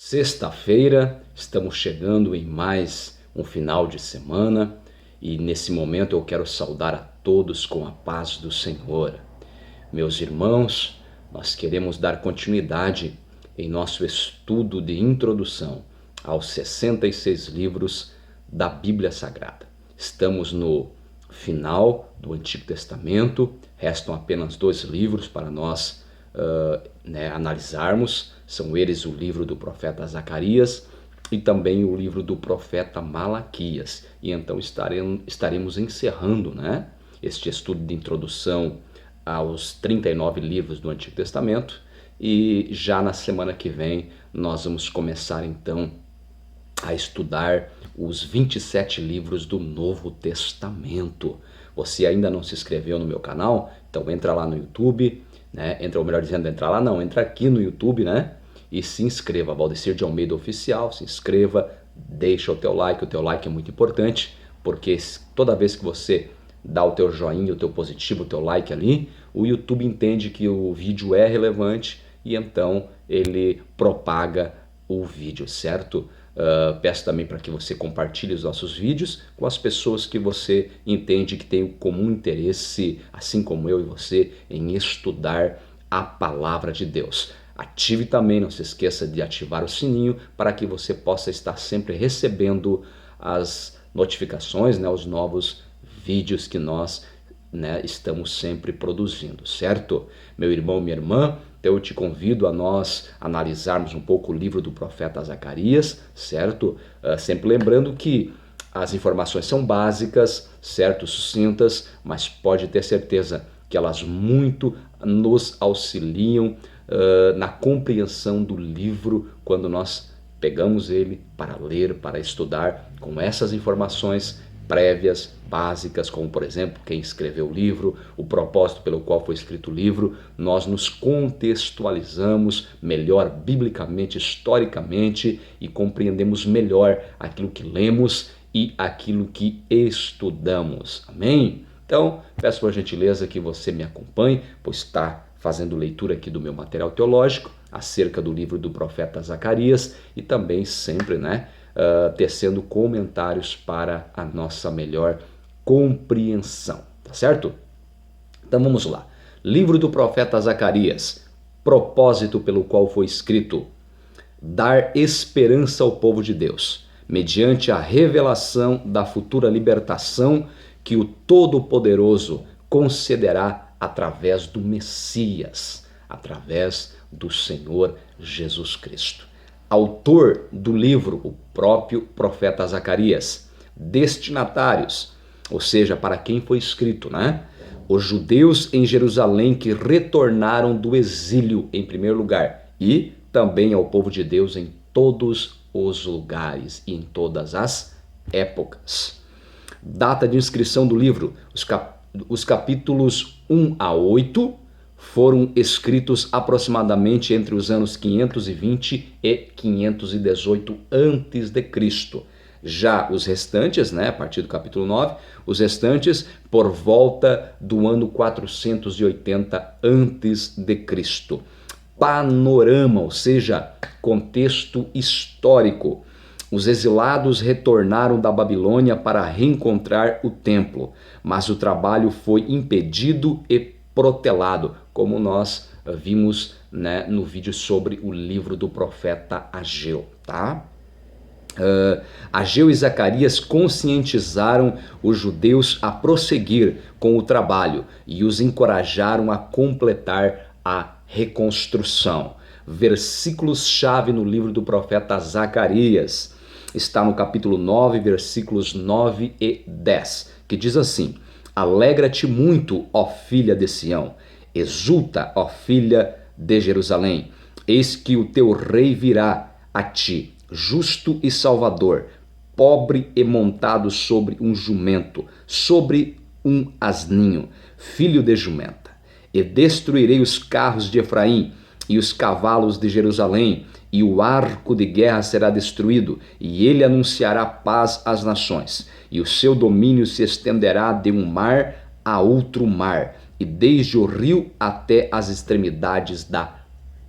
Sexta-feira, estamos chegando em mais um final de semana e nesse momento eu quero saudar a todos com a paz do Senhor. Meus irmãos, nós queremos dar continuidade em nosso estudo de introdução aos 66 livros da Bíblia Sagrada. Estamos no final do Antigo Testamento, restam apenas 2 livros para nós analisarmos. São eles o livro do profeta Zacarias e também o livro do profeta Malaquias. E então estaremos encerrando este estudo de introdução aos 39 livros do Antigo Testamento. E já na semana que vem nós vamos começar então a estudar os 27 livros do Novo Testamento. Você ainda não se inscreveu no meu canal? Então entra lá no YouTube, entra aqui no YouTube, e se inscreva, Valdecir de Almeida Oficial, se inscreva, deixa o teu like é muito importante, porque toda vez que você dá o teu joinha, o teu positivo, o teu like ali, o YouTube entende que o vídeo é relevante e então ele propaga o vídeo, certo? Peço também para que você compartilhe os nossos vídeos com as pessoas que você entende que tem o comum interesse, assim como eu e você, em estudar a palavra de Deus. Ative também, não se esqueça de ativar o sininho para que você possa estar sempre recebendo as notificações, os novos vídeos que nós estamos sempre produzindo, certo? Meu irmão, minha irmã, então eu te convido a nós analisarmos um pouco o livro do profeta Zacarias, certo? Sempre lembrando que as informações são básicas, certo? Sucintas, mas pode ter certeza que elas muito nos auxiliam na compreensão do livro quando nós pegamos ele para ler, para estudar com essas informações prévias, básicas, como por exemplo quem escreveu o livro, o propósito pelo qual foi escrito o livro. Nós nos contextualizamos melhor biblicamente, historicamente, e compreendemos melhor aquilo que lemos e aquilo que estudamos. Amém? Então, peço por gentileza que você me acompanhe, pois está fazendo leitura aqui do meu material teológico acerca do livro do profeta Zacarias e também sempre, tecendo comentários para a nossa melhor compreensão, tá certo? Então vamos lá. Livro do profeta Zacarias, propósito pelo qual foi escrito: dar esperança ao povo de Deus, mediante a revelação da futura libertação que o Todo-Poderoso concederá através do Messias, através do Senhor Jesus Cristo. Autor do livro, o próprio profeta Zacarias. Destinatários, ou seja, para quem foi escrito, Os judeus em Jerusalém que retornaram do exílio, em primeiro lugar, e também ao povo de Deus em todos os lugares e em todas as épocas. Data de inscrição do livro: os capítulos 1 a 8 foram escritos aproximadamente entre os anos 520 e 518 a.C. Já os restantes, a partir do capítulo 9, os restantes por volta do ano 480 a.C. Panorama, ou seja, contexto histórico. Os exilados retornaram da Babilônia para reencontrar o templo, mas o trabalho foi impedido e protelado, como nós vimos no vídeo sobre o livro do profeta Ageu, tá? Ageu e Zacarias conscientizaram os judeus a prosseguir com o trabalho e os encorajaram a completar a reconstrução. Versículos-chave no livro do profeta Zacarias está no capítulo 9, versículos 9 e 10, que diz assim: alegra-te muito, ó filha de Sião, exulta, ó filha de Jerusalém, eis que o teu rei virá a ti, justo e salvador, pobre e montado sobre um jumento, sobre um asninho, filho de jumenta. E destruirei os carros de Efraim e os cavalos de Jerusalém, e o arco de guerra será destruído, e ele anunciará paz às nações, e o seu domínio se estenderá de um mar a outro mar, e desde o rio até as extremidades da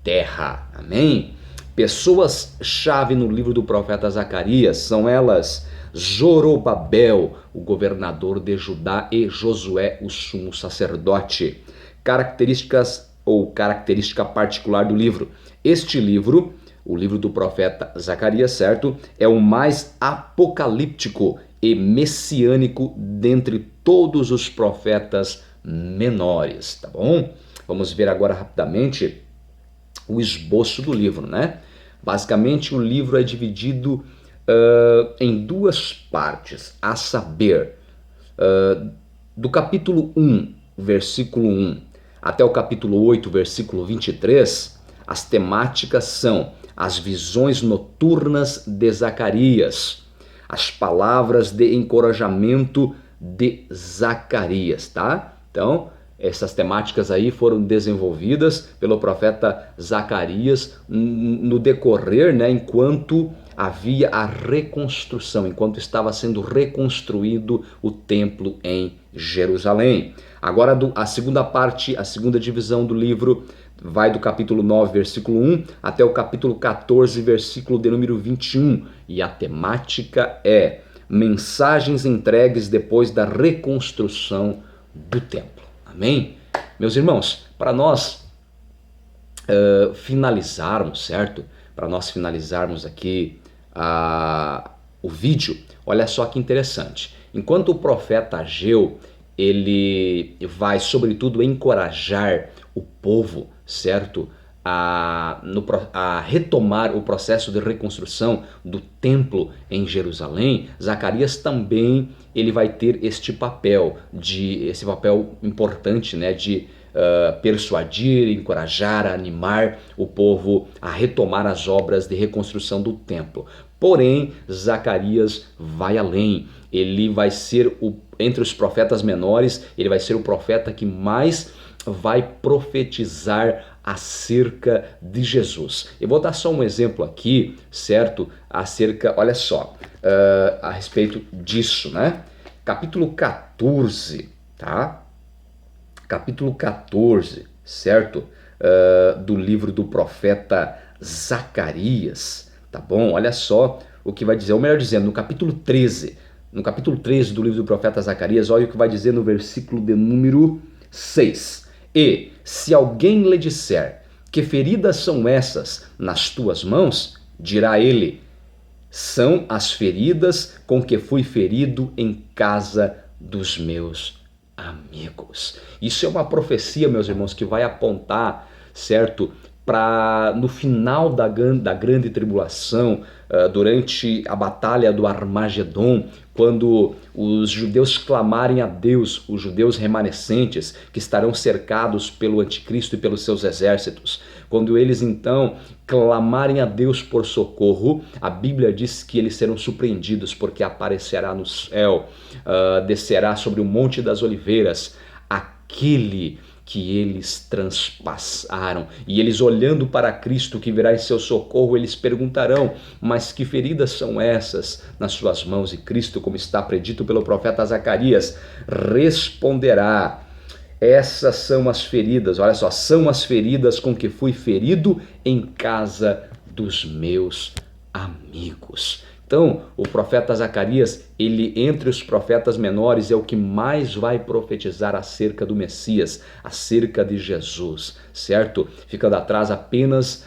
terra. Amém? Pessoas-chave no livro do profeta Zacarias são elas: Zorobabel, o governador de Judá, e Josué, o sumo sacerdote. Características ou característica particular do livro. Este livro, o livro do profeta Zacarias, certo, é o mais apocalíptico e messiânico dentre todos os profetas menores, tá bom? Vamos ver agora rapidamente o esboço do livro, né? Basicamente, o livro é dividido em duas partes, a saber, do capítulo 1, versículo 1, até o capítulo 8, versículo 23, as temáticas são as visões noturnas de Zacarias, as palavras de encorajamento de Zacarias, tá? Então, essas temáticas aí foram desenvolvidas pelo profeta Zacarias no decorrer, né, enquanto havia a reconstrução, enquanto estava sendo reconstruído o templo em Jerusalém. Agora a segunda parte, a segunda divisão do livro vai do capítulo 9, versículo 1 até o capítulo 14, versículo de número 21. E a temática é mensagens entregues depois da reconstrução do templo. Amém? Meus irmãos, para nós finalizarmos, certo? Para nós finalizarmos aqui o vídeo, olha só que interessante. Enquanto o profeta Ageu, ele vai sobretudo encorajar o povo, certo? A retomar o processo de reconstrução do templo em Jerusalém, Zacarias também ele vai ter esse papel importante, né, de persuadir, encorajar, animar o povo a retomar as obras de reconstrução do templo. Porém, Zacarias vai além. Ele vai ser entre os profetas menores, ele vai ser o profeta que mais vai profetizar acerca de Jesus. Eu vou dar só um exemplo aqui, certo? Olha só, a respeito disso, né? Capítulo 14, tá? Capítulo 14, certo? Do livro do profeta Zacarias, tá bom? Olha só o que vai dizer, ou melhor dizendo, no capítulo 13 do livro do profeta Zacarias, olha o que vai dizer no versículo de número 6. E se alguém lhe disser: que feridas são essas nas tuas mãos? Dirá ele: são as feridas com que fui ferido em casa dos meus amigos. Isso é uma profecia, meus irmãos, que vai apontar, certo, para no final da grande tribulação, durante a batalha do Armagedon, quando os judeus clamarem a Deus, os judeus remanescentes que estarão cercados pelo anticristo e pelos seus exércitos, quando eles então clamarem a Deus por socorro, a Bíblia diz que eles serão surpreendidos, porque aparecerá no céu, descerá sobre o Monte das Oliveiras aquele que eles transpassaram, e eles, olhando para Cristo que virá em seu socorro, eles perguntarão: mas que feridas são essas nas suas mãos? E Cristo, como está predito pelo profeta Zacarias, responderá: essas são as feridas, olha só, são as feridas com que fui ferido em casa dos meus amigos. Então, o profeta Zacarias, ele entre os profetas menores é o que mais vai profetizar acerca do Messias, acerca de Jesus, certo? Ficando atrás apenas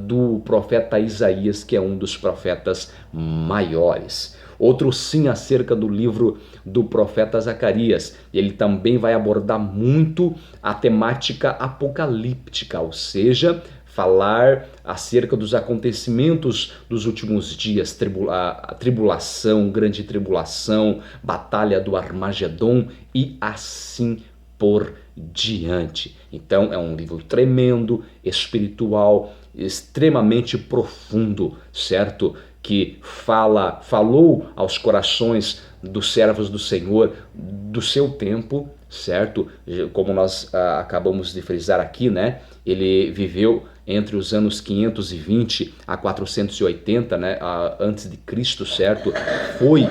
do profeta Isaías, que é um dos profetas maiores. Outro sim acerca do livro do profeta Zacarias. Ele também vai abordar muito a temática apocalíptica, ou seja, falar acerca dos acontecimentos dos últimos dias, a tribulação, grande tribulação, batalha do Armagedon e assim por diante. Então é um livro tremendo, espiritual, extremamente profundo, certo? Que falou aos corações dos servos do Senhor do seu tempo, certo? Como nós acabamos de frisar aqui, né? Ele viveu entre os anos 520 a 480, né, antes de Cristo, certo? Foi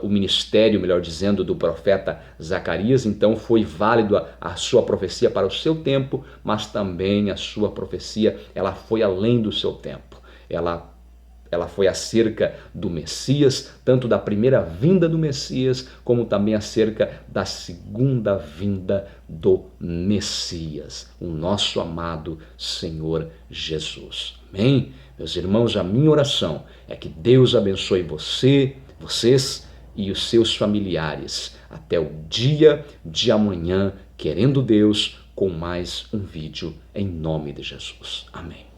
o ministério, melhor dizendo, do profeta Zacarias. Então foi válido a sua profecia para o seu tempo, mas também a sua profecia, ela foi além do seu tempo. Ela foi acerca do Messias, tanto da primeira vinda do Messias, como também acerca da segunda vinda do Messias, o nosso amado Senhor Jesus. Amém? Meus irmãos, a minha oração é que Deus abençoe vocês e os seus familiares. Até o dia de amanhã, querendo Deus, com mais um vídeo em nome de Jesus. Amém.